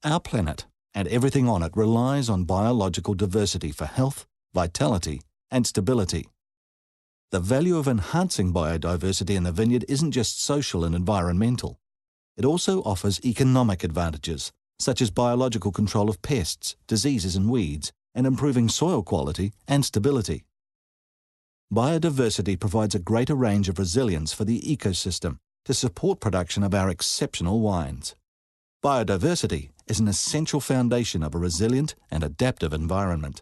Our planet and everything on it relies on biological diversity for health, vitality, and stability. The value of enhancing biodiversity in the vineyard isn't just social and environmental. It also offers economic advantages, such as biological control of pests, diseases and weeds, and improving soil quality and stability. Biodiversity provides a greater range of resilience for the ecosystem to support production of our exceptional wines. Biodiversity is an essential foundation of a resilient and adaptive environment.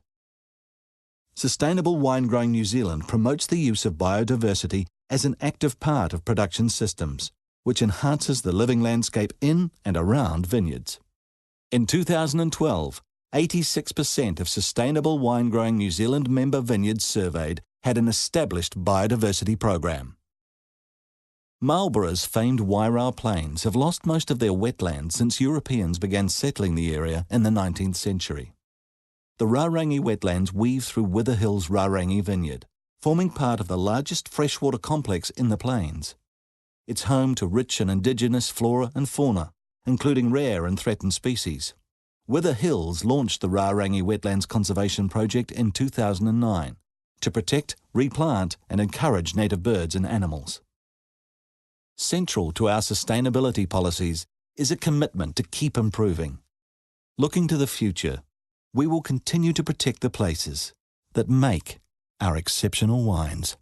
Sustainable Wine Growing New Zealand promotes the use of biodiversity as an active part of production systems, which enhances the living landscape in and around vineyards. In 2012, 86% of Sustainable Wine Growing New Zealand member vineyards surveyed had an established biodiversity program. Marlborough's famed Wairau Plains have lost most of their wetlands since Europeans began settling the area in the 19th century. The Rarangi wetlands weave through Witherhill's Rarangi vineyard, forming part of the largest freshwater complex in the plains. It's home to rich and indigenous flora and fauna, including rare and threatened species. Witherhills launched the Rarangi Wetlands Conservation Project in 2009 to protect, replant and encourage native birds and animals. Central to our sustainability policies is a commitment to keep improving. Looking to the future, we will continue to protect the places that make our exceptional wines.